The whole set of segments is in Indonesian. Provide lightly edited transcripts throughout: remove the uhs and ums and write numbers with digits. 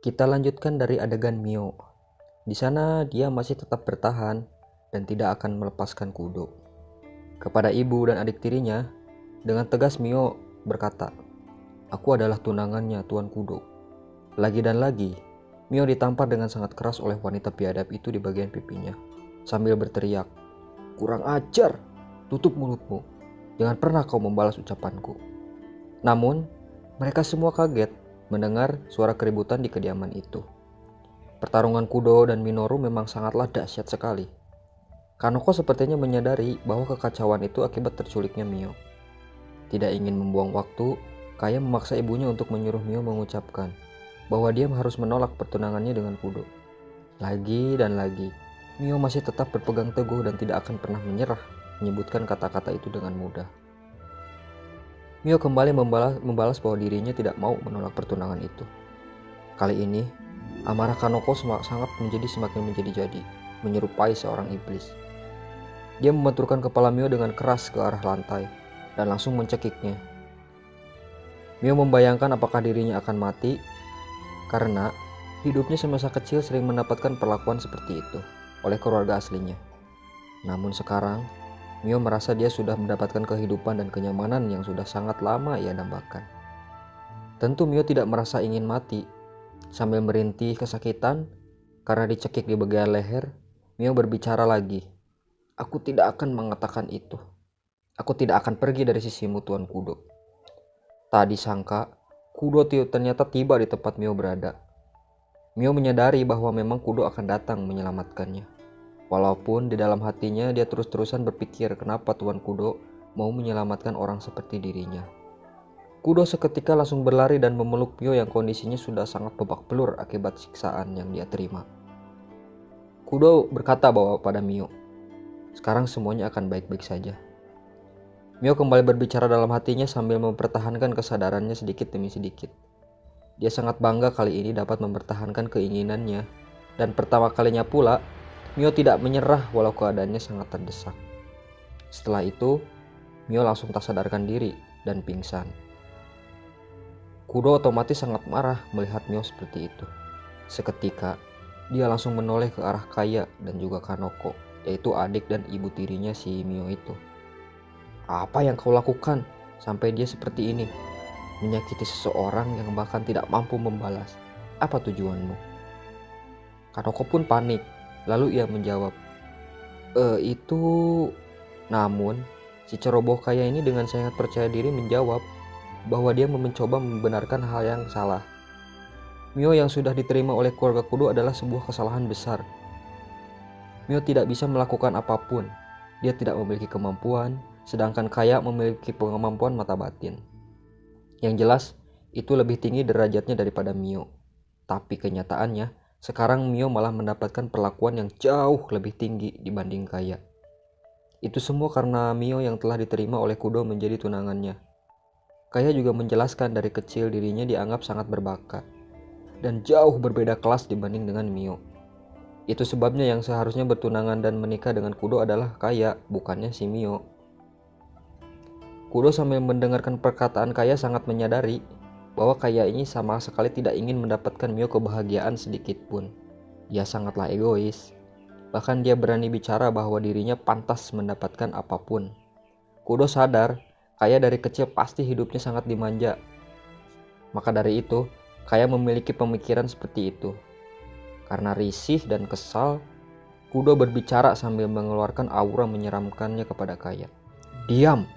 Kita lanjutkan dari adegan Mio. Di sana dia masih tetap bertahan dan tidak akan melepaskan Kudo. Kepada ibu dan adik tirinya, dengan tegas Mio berkata, "Aku adalah tunangannya Tuan Kudo." Lagi dan lagi, Mio ditampar dengan sangat keras oleh wanita biadab itu di bagian pipinya, sambil berteriak, "Kurang ajar, tutup mulutmu. Jangan pernah kau membalas ucapanku." Namun, mereka semua kaget mendengar suara keributan di kediaman itu. Pertarungan Kudo dan Minoru memang sangatlah dahsyat sekali. Kanoko sepertinya menyadari bahwa kekacauan itu akibat terculiknya Mio. Tidak ingin membuang waktu, Kaya memaksa ibunya untuk menyuruh Mio mengucapkan bahwa dia harus menolak pertunangannya dengan Kudo. Lagi dan lagi, Mio masih tetap berpegang teguh dan tidak akan pernah menyerah menyebutkan kata-kata itu dengan mudah. Mio kembali membalas bahwa dirinya tidak mau menolak pertunangan itu. Kali ini, amarah Kanoko sangat semakin menjadi-jadi, menyerupai seorang iblis. Dia membenturkan kepala Mio dengan keras ke arah lantai dan langsung mencekiknya. Mio membayangkan apakah dirinya akan mati karena hidupnya semasa kecil sering mendapatkan perlakuan seperti itu oleh keluarga aslinya. Namun sekarang, Mio merasa dia sudah mendapatkan kehidupan dan kenyamanan yang sudah sangat lama ia dambakan. Tentu Mio tidak merasa ingin mati. Sambil merintih kesakitan karena dicekik di bagian leher, Mio berbicara lagi. "Aku tidak akan mengatakan itu. Aku tidak akan pergi dari sisimu, Tuan Kudo." Tak disangka, Kudo ternyata tiba di tempat Mio berada. Mio menyadari bahwa memang Kudo akan datang menyelamatkannya. Walaupun di dalam hatinya dia terus-terusan berpikir kenapa Tuan Kudo mau menyelamatkan orang seperti dirinya. Kudo seketika langsung berlari dan memeluk Mio yang kondisinya sudah sangat babak belur akibat siksaan yang dia terima. Kudo berkata bahwa pada Mio, "Sekarang semuanya akan baik-baik saja." Mio kembali berbicara dalam hatinya sambil mempertahankan kesadarannya sedikit demi sedikit. Dia sangat bangga kali ini dapat mempertahankan keinginannya, dan pertama kalinya pula, Mio tidak menyerah walau keadaannya sangat terdesak. Setelah itu, Mio langsung tak sadarkan diri dan pingsan. Kudo otomatis sangat marah melihat Mio seperti itu. Seketika, dia langsung menoleh ke arah Kaya dan juga Kanoko, yaitu adik dan ibu tirinya si Mio itu. "Apa yang kau lakukan sampai dia seperti ini? Menyakiti seseorang yang bahkan tidak mampu membalas. Apa tujuanmu?" Kanoko pun panik. Lalu ia menjawab, Itu..." Namun, si ceroboh Kaya ini dengan sangat percaya diri menjawab bahwa dia mencoba membenarkan hal yang salah. Mio yang sudah diterima oleh keluarga Kudo adalah sebuah kesalahan besar. Mio tidak bisa melakukan apapun. Dia tidak memiliki kemampuan, sedangkan Kaya memiliki kemampuan mata batin. Yang jelas, itu lebih tinggi derajatnya daripada Mio. Tapi kenyataannya, sekarang Mio malah mendapatkan perlakuan yang jauh lebih tinggi dibanding Kaya. Itu semua karena Mio yang telah diterima oleh Kudo menjadi tunangannya. Kaya juga menjelaskan dari kecil dirinya dianggap sangat berbakat dan jauh berbeda kelas dibanding dengan Mio. Itu sebabnya yang seharusnya bertunangan dan menikah dengan Kudo adalah Kaya, bukannya si Mio. Kudo sambil mendengarkan perkataan Kaya sangat menyadari bahwa Kaya ini sama sekali tidak ingin mendapatkan Mio kebahagiaan sedikit pun. Dia sangatlah egois. Bahkan dia berani bicara bahwa dirinya pantas mendapatkan apapun. Kudo sadar, Kaya dari kecil pasti hidupnya sangat dimanja. Maka dari itu, Kaya memiliki pemikiran seperti itu. Karena risih dan kesal, Kudo berbicara sambil mengeluarkan aura menyeramkannya kepada Kaya. "Diam,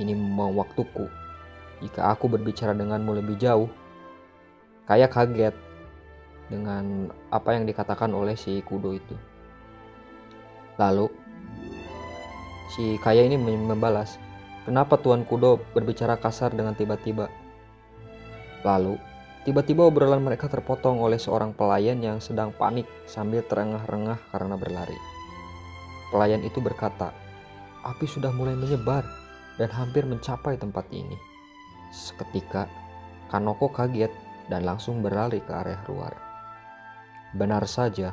ini mau waktuku. Jika aku berbicara denganmu lebih jauh." Kaya kaget dengan apa yang dikatakan oleh si Kudo itu. Lalu, si Kaya ini membalas, "Kenapa Tuan Kudo berbicara kasar dengan tiba-tiba?" Lalu, tiba-tiba obrolan mereka terpotong oleh seorang pelayan yang sedang panik sambil terengah-rengah karena berlari. Pelayan itu berkata, "Api sudah mulai menyebar dan hampir mencapai tempat ini." Seketika, Kanoko kaget dan langsung berlari ke area luar. Benar saja,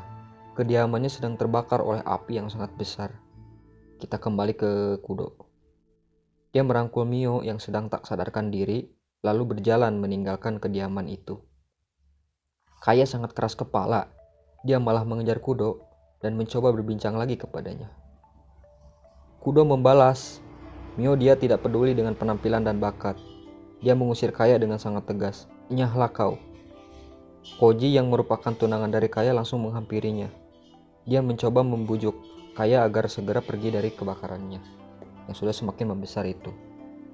kediamannya sedang terbakar oleh api yang sangat besar. Kita kembali ke Kudo. Dia merangkul Mio yang sedang tak sadarkan diri, lalu berjalan meninggalkan kediaman itu. Kaya sangat keras kepala. Dia malah mengejar Kudo dan mencoba berbincang lagi kepadanya. Kudo membalas, Mio dia tidak peduli dengan penampilan dan bakat. Dia mengusir Kaya dengan sangat tegas. Enyahlah kau. Koji yang merupakan tunangan dari Kaya langsung menghampirinya. Dia mencoba membujuk Kaya agar segera pergi dari kebakarannya yang sudah semakin membesar itu.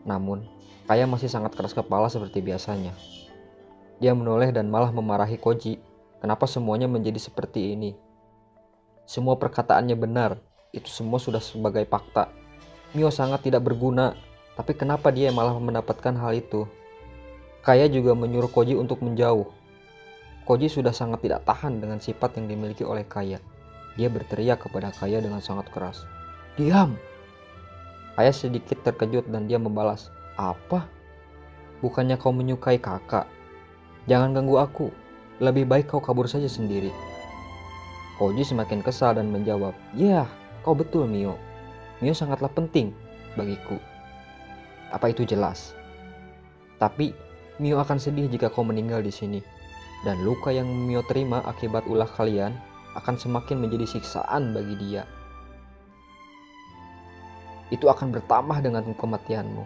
Namun, Kaya masih sangat keras kepala seperti biasanya. Dia menoleh dan malah memarahi Koji. Kenapa semuanya menjadi seperti ini? Semua perkataannya benar. Itu semua sudah sebagai fakta. Mio sangat tidak berguna. Tapi kenapa dia malah mendapatkan hal itu? Kaya juga menyuruh Koji untuk menjauh. Koji sudah sangat tidak tahan dengan sifat yang dimiliki oleh Kaya. Dia berteriak kepada Kaya dengan sangat keras. Diam! Kaya sedikit terkejut dan dia membalas. Apa? Bukannya kau menyukai kakak? Jangan ganggu aku. Lebih baik kau kabur saja sendiri. Koji semakin kesal dan menjawab. Ya, kau betul Mio. Mio sangatlah penting bagiku. Apa itu jelas? Tapi Mio akan sedih jika kau meninggal di sini. Dan luka yang Mio terima akibat ulah kalian akan semakin menjadi siksaan bagi dia. Itu akan bertambah dengan kematianmu.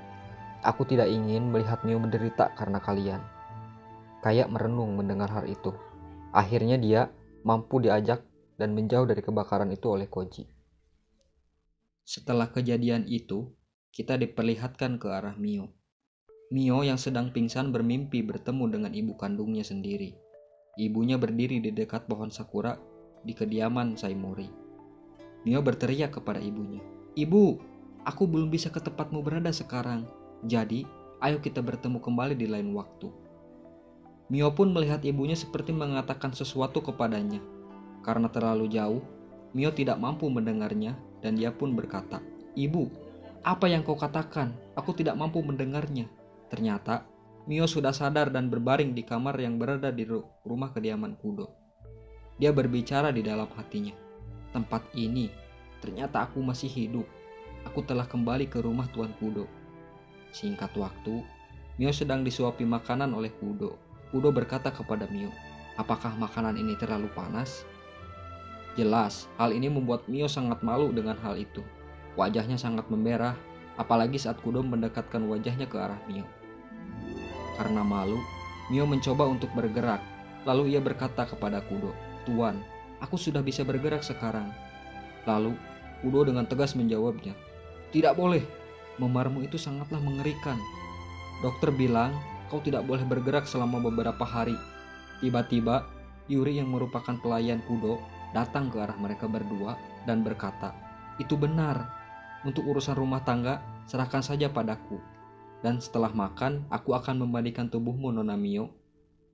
Aku tidak ingin melihat Mio menderita karena kalian. Kaya merenung mendengar hal itu. Akhirnya dia mampu diajak dan menjauh dari kebakaran itu oleh Koji. Setelah kejadian itu, kita diperlihatkan ke arah Mio. Mio yang sedang pingsan bermimpi bertemu dengan ibu kandungnya sendiri. Ibunya berdiri di dekat pohon sakura di kediaman Saimori. Mio berteriak kepada ibunya, "Ibu, aku belum bisa ke tempatmu berada sekarang. Jadi, ayo kita bertemu kembali di lain waktu." Mio pun melihat ibunya seperti mengatakan sesuatu kepadanya. Karena terlalu jauh, Mio tidak mampu mendengarnya dan dia pun berkata, "Ibu, apa yang kau katakan? Aku tidak mampu mendengarnya." Ternyata, Mio sudah sadar dan berbaring di kamar yang berada di rumah kediaman Kudo. Dia berbicara di dalam hatinya, "Tempat ini, ternyata aku masih hidup. Aku telah kembali ke rumah Tuan Kudo." Singkat waktu, Mio sedang disuapi makanan oleh Kudo. Kudo berkata kepada Mio, "Apakah makanan ini terlalu panas?" Jelas, hal ini membuat Mio sangat malu dengan hal itu. Wajahnya sangat memerah, apalagi saat Kudo mendekatkan wajahnya ke arah Mio. Karena malu, Mio mencoba untuk bergerak. Lalu ia berkata kepada Kudo, "Tuan, aku sudah bisa bergerak sekarang." Lalu, Kudo dengan tegas menjawabnya, "Tidak boleh, memarmu itu sangatlah mengerikan. Dokter bilang kau tidak boleh bergerak selama beberapa hari." Tiba-tiba, Yuri yang merupakan pelayan Kudo datang ke arah mereka berdua dan berkata, "Itu benar. Untuk urusan rumah tangga, serahkan saja padaku. Dan setelah makan, aku akan memandikan tubuhmu, Nona Mio.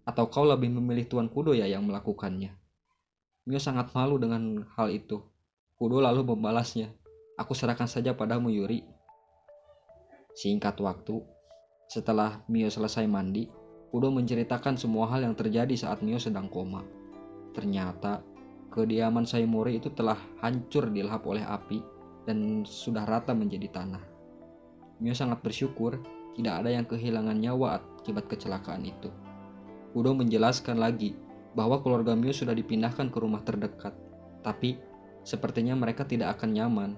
Atau kau lebih memilih Tuan Kudo ya yang melakukannya?" Mio sangat malu dengan hal itu. Kudo lalu membalasnya, "Aku serahkan saja padamu, Yuri." Singkat waktu, setelah Mio selesai mandi, Kudo menceritakan semua hal yang terjadi saat Mio sedang koma. Ternyata, kediaman Saimori itu telah hancur dilahap oleh api dan sudah rata menjadi tanah. Mio sangat bersyukur tidak ada yang kehilangan nyawa akibat kecelakaan itu. Kudo menjelaskan lagi bahwa keluarga Mio sudah dipindahkan ke rumah terdekat, tapi sepertinya mereka tidak akan nyaman.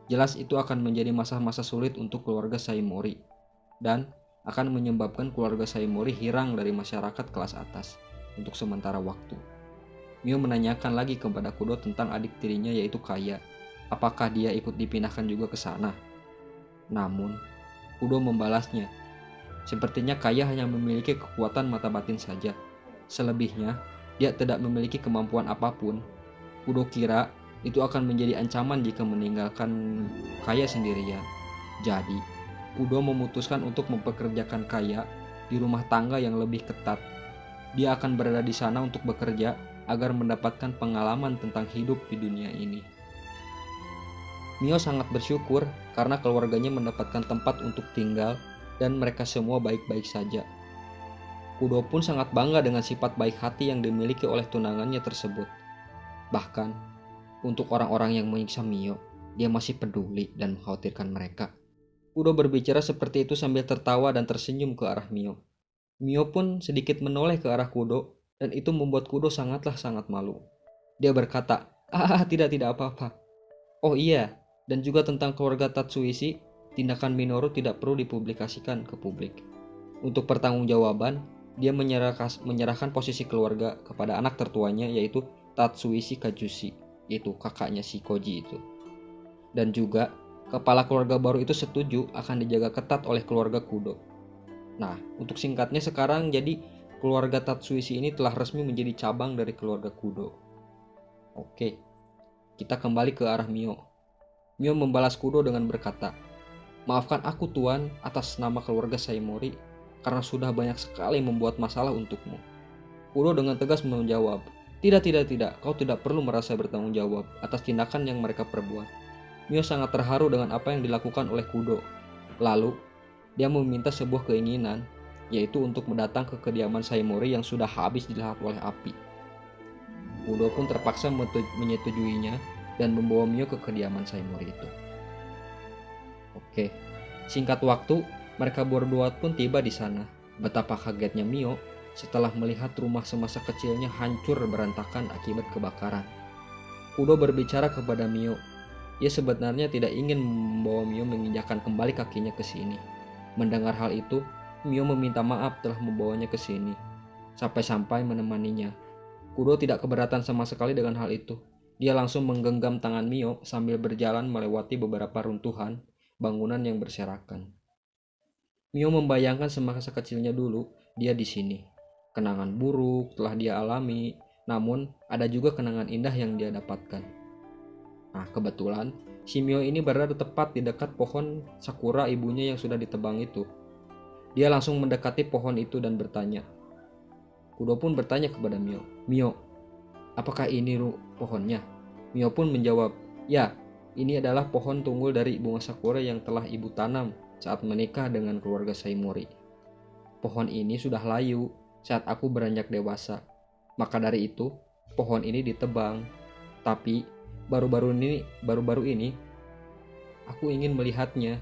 Jelas itu akan menjadi masa-masa sulit untuk keluarga Saimori dan akan menyebabkan keluarga Saimori hilang dari masyarakat kelas atas untuk sementara waktu. Mio menanyakan lagi kepada Kudo tentang adik tirinya yaitu Kaya. Apakah dia ikut dipindahkan juga ke sana? Namun, Kudo membalasnya, sepertinya Kaya hanya memiliki kekuatan mata batin saja. Selebihnya, dia tidak memiliki kemampuan apapun. Kudo kira itu akan menjadi ancaman jika meninggalkan Kaya sendirian. Jadi, Kudo memutuskan untuk mempekerjakan Kaya di rumah tangga yang lebih ketat. Dia akan berada di sana untuk bekerja agar mendapatkan pengalaman tentang hidup di dunia ini. Mio sangat bersyukur karena keluarganya mendapatkan tempat untuk tinggal dan mereka semua baik-baik saja. Kudo pun sangat bangga dengan sifat baik hati yang dimiliki oleh tunangannya tersebut. Bahkan, untuk orang-orang yang menyiksa Mio, dia masih peduli dan mengkhawatirkan mereka. Kudo berbicara seperti itu sambil tertawa dan tersenyum ke arah Mio. Mio pun sedikit menoleh ke arah Kudo dan itu membuat Kudo sangat malu. Dia berkata, tidak apa-apa. Oh iya, dan juga tentang keluarga Tatsuishi, tindakan Minoru tidak perlu dipublikasikan ke publik. Untuk pertanggungjawaban, dia menyerahkan posisi keluarga kepada anak tertuanya yaitu Tatsuishi Kajushi, yaitu kakaknya si Koji itu. Dan juga, kepala keluarga baru itu setuju akan dijaga ketat oleh keluarga Kudo. Nah, untuk singkatnya sekarang jadi keluarga Tatsuishi ini telah resmi menjadi cabang dari keluarga Kudo. Oke, kita kembali ke arah Mio. Mio membalas Kudo dengan berkata, "Maafkan aku tuan atas nama keluarga Saimori karena sudah banyak sekali membuat masalah untukmu." Kudo dengan tegas menjawab, tidak, kau tidak perlu merasa bertanggung jawab atas tindakan yang mereka perbuat." Mio sangat terharu dengan apa yang dilakukan oleh Kudo. Lalu, dia meminta sebuah keinginan, yaitu untuk mendatang ke kediaman Saimori yang sudah habis dilahap oleh api. Kudo pun terpaksa menyetujuinya dan membawa Mio ke kediaman Saimori itu. Oke, singkat waktu, mereka berdua pun tiba di sana. Betapa kagetnya Mio setelah melihat rumah semasa kecilnya hancur berantakan akibat kebakaran. Kudo berbicara kepada Mio. Ia sebenarnya tidak ingin membawa Mio menginjakkan kembali kakinya ke sini. Mendengar hal itu, Mio meminta maaf telah membawanya ke sini, sampai-sampai menemaninya. Kudo tidak keberatan sama sekali dengan hal itu. Dia langsung menggenggam tangan Mio sambil berjalan melewati beberapa runtuhan bangunan yang berserakan. Mio membayangkan semasa kecilnya dulu dia di sini. Kenangan buruk telah dia alami, namun ada juga kenangan indah yang dia dapatkan. Nah, kebetulan si Mio ini berada tepat di dekat pohon sakura ibunya yang sudah ditebang itu. Dia langsung mendekati pohon itu dan bertanya. Kudo pun bertanya kepada Mio, "Mio, apakah ini pohonnya?" Mio pun menjawab, "Ya, ini adalah pohon tunggul dari bunga sakura yang telah ibu tanam saat menikah dengan keluarga Saimori. Pohon ini sudah layu saat aku beranjak dewasa. Maka dari itu, pohon ini ditebang. Tapi baru-baru ini aku ingin melihatnya."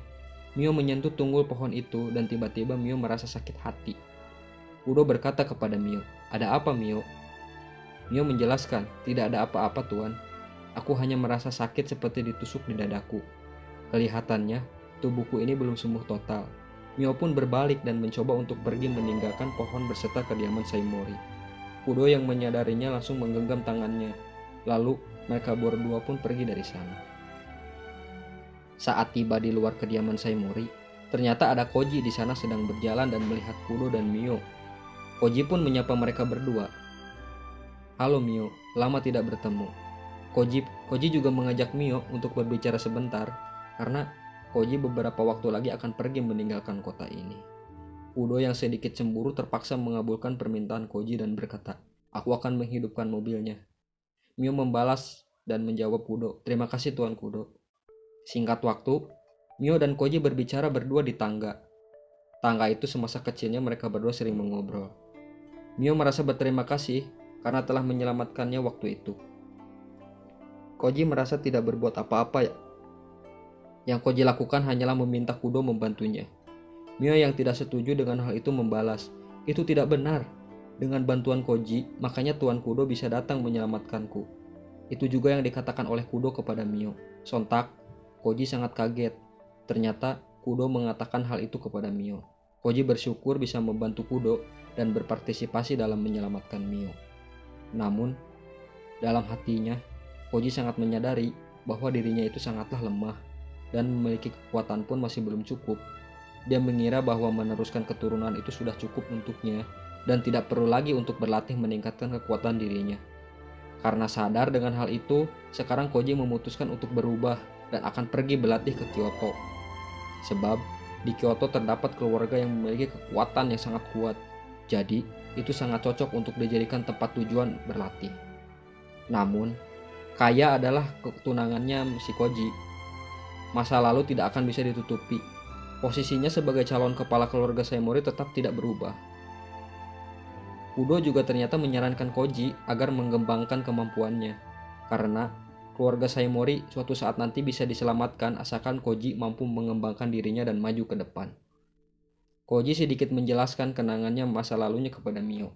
Mio menyentuh tunggul pohon itu dan tiba-tiba Mio merasa sakit hati. Kudo berkata kepada Mio, "Ada apa, Mio?" Mio menjelaskan, "Tidak ada apa-apa, Tuan. Aku hanya merasa sakit seperti ditusuk di dadaku. Kelihatannya, tubuhku ini belum sembuh total." Mio pun berbalik dan mencoba untuk pergi meninggalkan pohon berserta kediaman Saimori. Kudo yang menyadarinya langsung menggenggam tangannya. Lalu, mereka berdua pun pergi dari sana. Saat tiba di luar kediaman Saimori, ternyata ada Koji di sana sedang berjalan dan melihat Kudo dan Mio. Koji pun menyapa mereka berdua. "Halo Mio, lama tidak bertemu." Koji juga mengajak Mio untuk berbicara sebentar, karena Koji beberapa waktu lagi akan pergi meninggalkan kota ini. Kudo yang sedikit cemburu terpaksa mengabulkan permintaan Koji dan berkata, "Aku akan menghidupkan mobilnya." Mio membalas dan menjawab Kudo, "Terima kasih Tuan Kudo." Singkat waktu, Mio dan Koji berbicara berdua di tangga. Tangga itu semasa kecilnya mereka berdua sering mengobrol. Mio merasa berterima kasih karena telah menyelamatkannya waktu itu. Koji merasa tidak berbuat apa-apa ya. Yang Koji lakukan hanyalah meminta Kudo membantunya. Mio yang tidak setuju dengan hal itu membalas, "Itu tidak benar. Dengan bantuan Koji, makanya Tuan Kudo bisa datang menyelamatkanku." Itu juga yang dikatakan oleh Kudo kepada Mio. Sontak, Koji sangat kaget. Ternyata Kudo mengatakan hal itu kepada Mio. Koji bersyukur bisa membantu Kudo dan berpartisipasi dalam menyelamatkan Mio. Namun, dalam hatinya, Koji sangat menyadari bahwa dirinya itu sangatlah lemah dan memiliki kekuatan pun masih belum cukup. Dia mengira bahwa meneruskan keturunan itu sudah cukup untuknya dan tidak perlu lagi untuk berlatih meningkatkan kekuatan dirinya. Karena sadar dengan hal itu, sekarang Koji memutuskan untuk berubah dan akan pergi berlatih ke Kyoto. Sebab di Kyoto terdapat keluarga yang memiliki kekuatan yang sangat kuat. Jadi, itu sangat cocok untuk dijadikan tempat tujuan berlatih. Namun, kaya adalah ketunangannya si Koji. Masa lalu tidak akan bisa ditutupi. Posisinya sebagai calon kepala keluarga Saimori tetap tidak berubah. Kudo juga ternyata menyarankan Koji agar mengembangkan kemampuannya, karena keluarga Saimori suatu saat nanti bisa diselamatkan asalkan Koji mampu mengembangkan dirinya dan maju ke depan. Koji sedikit menjelaskan kenangannya masa lalunya kepada Mio.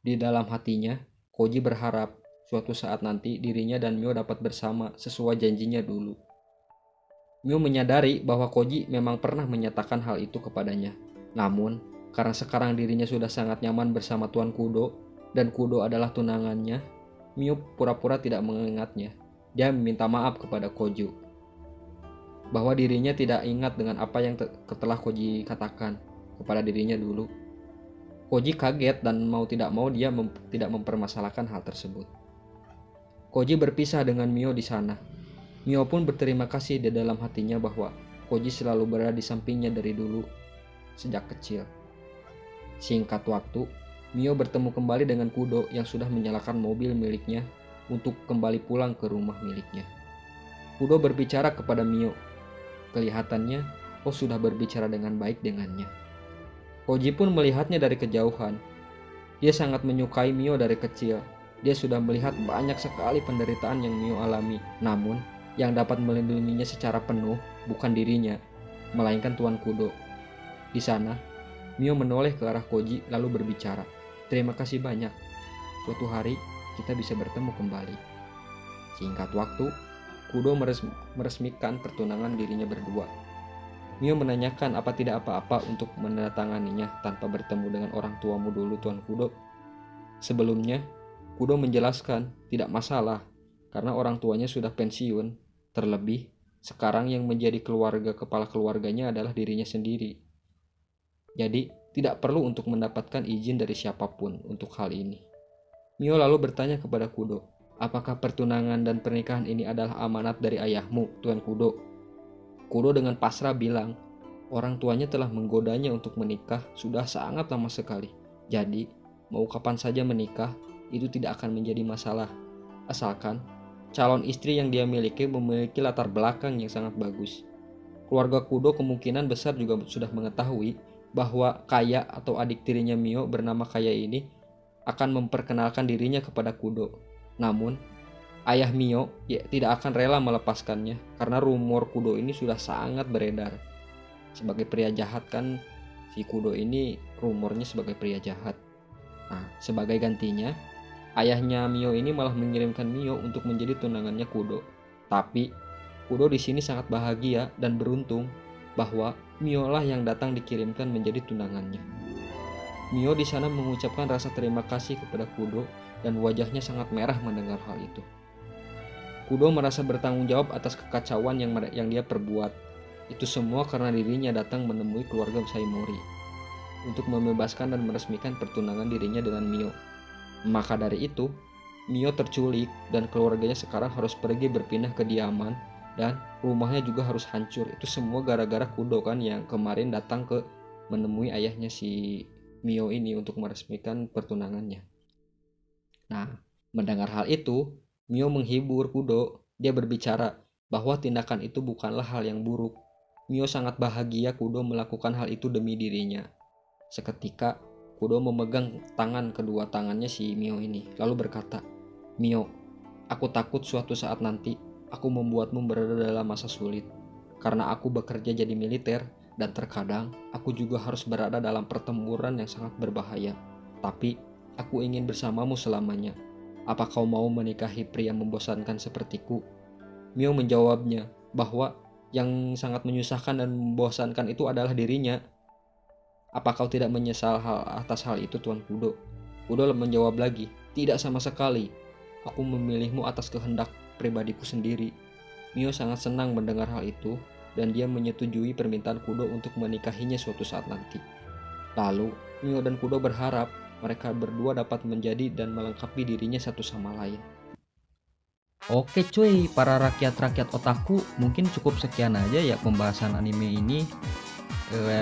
Di dalam hatinya, Koji berharap suatu saat nanti dirinya dan Mio dapat bersama sesuai janjinya dulu. Mio menyadari bahwa Koji memang pernah menyatakan hal itu kepadanya. Namun, karena sekarang dirinya sudah sangat nyaman bersama Tuan Kudo dan Kudo adalah tunangannya, Mio pura-pura tidak mengingatnya. Dia meminta maaf kepada Kojo bahwa dirinya tidak ingat dengan apa yang telah Koji katakan kepada dirinya dulu. Koji kaget dan mau tidak mau dia tidak mempermasalahkan hal tersebut. Koji berpisah dengan Mio di sana. Mio pun berterima kasih di dalam hatinya bahwa Koji selalu berada di sampingnya dari dulu sejak kecil. Singkat waktu, Mio bertemu kembali dengan Kudo yang sudah menyalakan mobil miliknya untuk kembali pulang ke rumah miliknya. Kudo berbicara kepada Mio. Kelihatannya, sudah berbicara dengan baik dengannya. Koji pun melihatnya dari kejauhan. Dia sangat menyukai Mio dari kecil. Dia sudah melihat banyak sekali penderitaan yang Mio alami. Namun, yang dapat melindunginya secara penuh bukan dirinya, melainkan Tuan Kudo. Di sana, Mio menoleh ke arah Koji lalu berbicara. Terima kasih banyak. Suatu hari kita bisa bertemu kembali. Singkat waktu, Kudo meresmikan pertunangan dirinya berdua. Mio menanyakan apa tidak apa-apa untuk menandatanganinya tanpa bertemu dengan orang tuamu dulu, Tuan Kudo. Sebelumnya, Kudo menjelaskan tidak masalah karena orang tuanya sudah pensiun. Terlebih, sekarang yang menjadi kepala keluarganya adalah dirinya sendiri. Jadi, tidak perlu untuk mendapatkan izin dari siapapun untuk hal ini. Mio lalu bertanya kepada Kudo, apakah pertunangan dan pernikahan ini adalah amanat dari ayahmu, Tuan Kudo? Kudo dengan pasrah bilang, orang tuanya telah menggodanya untuk menikah sudah sangat lama sekali. Jadi, mau kapan saja menikah, itu tidak akan menjadi masalah. Asalkan, calon istri yang dia memiliki latar belakang yang sangat bagus. Keluarga Kudo kemungkinan besar juga sudah mengetahui bahwa Kaya atau adik tirinya Mio bernama Kaya ini akan memperkenalkan dirinya kepada Kudo. Namun, ayah Mio tidak akan rela melepaskannya karena rumor Kudo ini sudah sangat beredar. Sebagai pria jahat kan, si Kudo ini rumornya sebagai pria jahat. Nah, sebagai gantinya, ayahnya Mio ini malah mengirimkan Mio untuk menjadi tunangannya Kudo. Tapi, Kudo di sini sangat bahagia dan beruntung bahwa Mio lah yang datang dikirimkan menjadi tunangannya. Mio di sana mengucapkan rasa terima kasih kepada Kudo dan wajahnya sangat merah mendengar hal itu. Kudo merasa bertanggung jawab atas kekacauan yang dia perbuat. Itu semua karena dirinya datang menemui keluarga Saimori untuk membebaskan dan meresmikan pertunangan dirinya dengan Mio. Maka dari itu, Mio terculik dan keluarganya sekarang harus pergi berpindah ke kediaman dan rumahnya juga harus hancur. Itu semua gara-gara Kudo kan yang kemarin datang menemui ayahnya si Mio ini untuk meresmikan pertunangannya. Nah, mendengar hal itu, Mio menghibur Kudo. Dia berbicara bahwa tindakan itu bukanlah hal yang buruk. Mio sangat bahagia Kudo melakukan hal itu demi dirinya. Seketika, Kudo memegang kedua tangannya si Mio ini, lalu berkata, Mio, aku takut suatu saat nanti aku membuatmu berada dalam masa sulit. Karena aku bekerja jadi militer dan terkadang aku juga harus berada dalam pertempuran yang sangat berbahaya. Tapi aku ingin bersamamu selamanya. Apa kau mau menikahi pria membosankan sepertiku? Mio menjawabnya bahwa yang sangat menyusahkan dan membosankan itu adalah dirinya. Apa kau tidak menyesal atas hal itu, Tuan Kudo? Kudo menjawab lagi, tidak sama sekali. Aku memilihmu atas kehendak pribadiku sendiri. Mio sangat senang mendengar hal itu dan dia menyetujui permintaan Kudo untuk menikahinya suatu saat nanti. Lalu, Mio dan Kudo berharap mereka berdua dapat menjadi dan melengkapi dirinya satu sama lain. Oke cuy, para rakyat-rakyat otaku, mungkin cukup sekian aja ya pembahasan anime ini.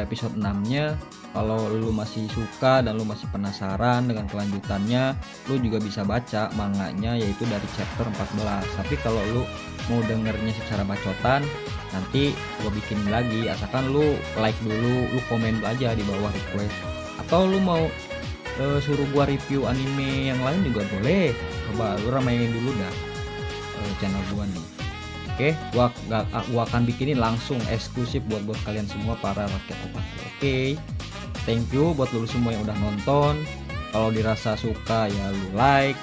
Episode 6-nya. Kalau lu masih suka dan lu masih penasaran dengan kelanjutannya, lu juga bisa baca manganya yaitu dari chapter 14. Tapi kalau lu mau dengernya secara bacotan, nanti gue bikin lagi, asalkan lu like dulu, lu komen aja di bawah request. Atau lu mau suruh gua review anime yang lain juga boleh. Coba lu ramein dulu dah channel gua nih. Oke, gua akan bikinin langsung eksklusif buat kalian semua para rakyat otaku. Oke. Thank you buat lu semua yang udah nonton. Kalau dirasa suka ya lu like,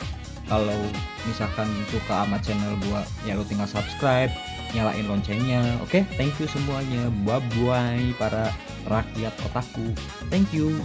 kalau misalkan suka sama channel gua ya lu tinggal subscribe, nyalain loncengnya. Oke, thank you semuanya. Bye bye para rakyat otaku. Thank you.